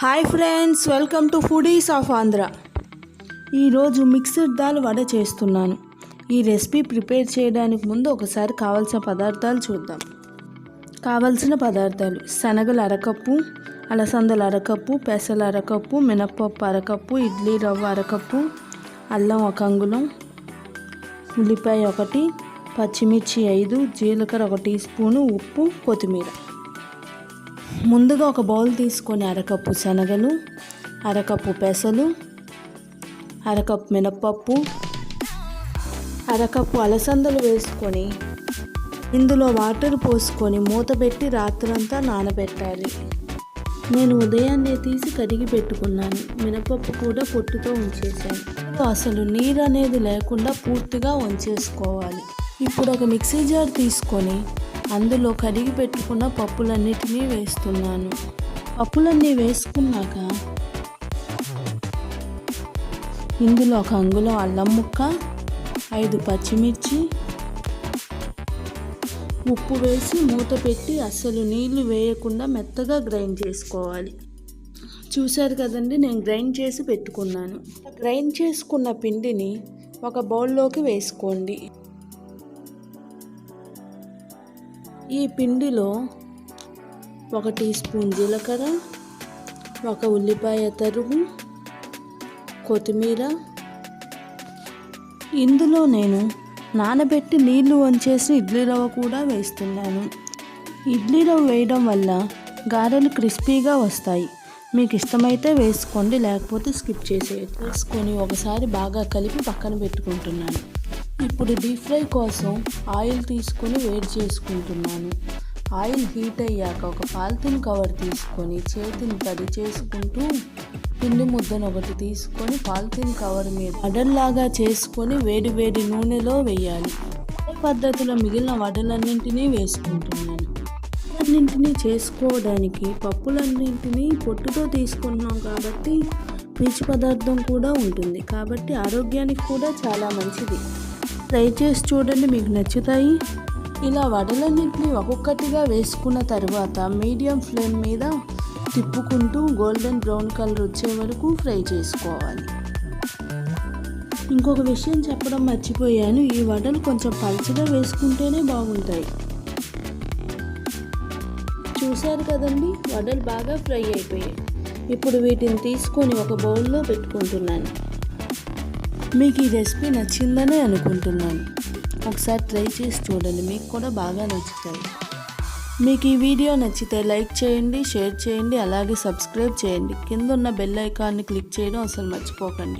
Hi friends, welcome to foodies of Andhra. ఈరోజు mixed dal vada చేస్తున్నాను. ఈ రెసిపీ ప్రిపేర్ చేయడానికి ముందు ఒకసారి కావాల్సిన పదార్థాలు చూద్దాం. కావలసిన పదార్థాలు: శనగలు అరకప్పు, అలసందలు అరకప్పు, పెసలు అరకప్పు, మినప్పప్పు అరకప్పు, ఇడ్లీ రవ్వ అరకప్పు, అల్లం 1 అంగుళం, ఉల్లిపాయ 1, పచ్చిమిర్చి 5, జీలకర్ర 1 టీ స్పూను, ఉప్పు, కొత్తిమీర. ముందుగా ఒక బౌల్ తీసుకొని అరకప్పు శనగలు, అరకప్పు పెసలు, అరకప్పు మినప్పప్పు, అరకప్పు అలసందలు వేసుకొని ఇందులో వాటర్ పోసుకొని మూత పెట్టి రాత్రంతా నానబెట్టాలి. నేను ఉదయాన్నే తీసి కడిగి పెట్టుకున్నాను. మినపప్పు కూడా పొట్టుతో ఉంచేసాను. అసలు నీరు అనేది లేకుండా పూర్తిగా వంచేసుకోవాలి. ఇప్పుడు ఒక మిక్సీ జార్ తీసుకొని అందులో కడిగి పెట్టుకున్న పప్పులన్నిటినీ వేస్తున్నాను. పప్పులన్నీ వేసుకున్నాక ఇందులో 1 అంగుళం అల్లం ముక్క, 5 పచ్చిమిర్చి, ఉప్పు వేసి మూత పెట్టి అస్సలు నీళ్లు వేయకుండా మెత్తగా గ్రైండ్ చేసుకోవాలి. చూశారు కదండి, నేను గ్రైండ్ చేసి పెట్టుకున్నాను. గ్రైండ్ చేసుకున్న పిండిని ఒక బౌల్లోకి వేసుకోండి. ఈ పిండిలో 1 టీ స్పూన్ జీలకర్ర, 1 ఉల్లిపాయ తరుగు, కొత్తిమీర. ఇందులో నేను నానబెట్టి నీళ్లు వంచేసి ఇడ్లీ రవ్వ కూడా వేస్తున్నాను. ఇడ్లీ రవ్వ వేయడం వల్ల గారెలు క్రిస్పీగా వస్తాయి. మీకు ఇష్టమైతే వేసుకోండి, లేకపోతే స్కిప్ చేసేయండి. వేసుకొని ఒకసారి బాగా కలిపి పక్కన పెట్టుకుంటున్నాను. ఇప్పుడు డీప్ ఫ్రై కోసం ఆయిల్ తీసుకొని వేడి చేసుకుంటున్నాను. ఆయిల్ హీట్ అయ్యాక ఒక పాలిథిన్ కవర్ తీసుకొని చేతిని తడి చేసుకుంటూ పిండి ముద్దను ఒకటి తీసుకొని పాలిథిన్ కవర్ మీద వడల్లాగా చేసుకొని వేడి వేడి నూనెలో వేయాలి. ఈ పద్ధతిలో మిగిలిన వడలన్నింటినీ వేసుకుంటున్నాను. అన్నింటినీ చేసుకోవడానికి పప్పులన్నింటినీ పొట్టుతో తీసుకున్నాం కాబట్టి పీచు పదార్థం కూడా ఉంటుంది. కాబట్టి ఆరోగ్యానికి కూడా చాలా మంచిది. ట్రై చేసి చూడండి, మీకు నచ్చుతాయి. ఇలా వడలన్నింటినీ ఒక్కొక్కటిగా వేసుకున్న తర్వాత మీడియం ఫ్లేమ్ మీద తిప్పుకుంటూ గోల్డెన్ బ్రౌన్ కలర్ వచ్చే వరకు ఫ్రై చేసుకోవాలి. ఇంకొక విషయం చెప్పడం మర్చిపోయాను, ఈ వడలు కొంచెం పలుచగా వేసుకుంటేనే బాగుంటాయి. చూశారు కదండి, వడలు బాగా ఫ్రై అయిపోయాయి. ఇప్పుడు వీటిని తీసుకొని ఒక బౌల్లో పెట్టుకుంటున్నాను. మీకు ఈ రెసిపీ నచ్చిందని అనుకుంటున్నాను. ఒకసారి ట్రై చేసి చూడండి, మీకు కూడా బాగా నచ్చుతాయి. మీకు ఈ వీడియో నచ్చితే లైక్ చేయండి, షేర్ చేయండి, అలాగే సబ్స్క్రైబ్ చేయండి. కింద ఉన్న బెల్ ఐకాన్ని క్లిక్ చేయడం అసలు మర్చిపోకండి.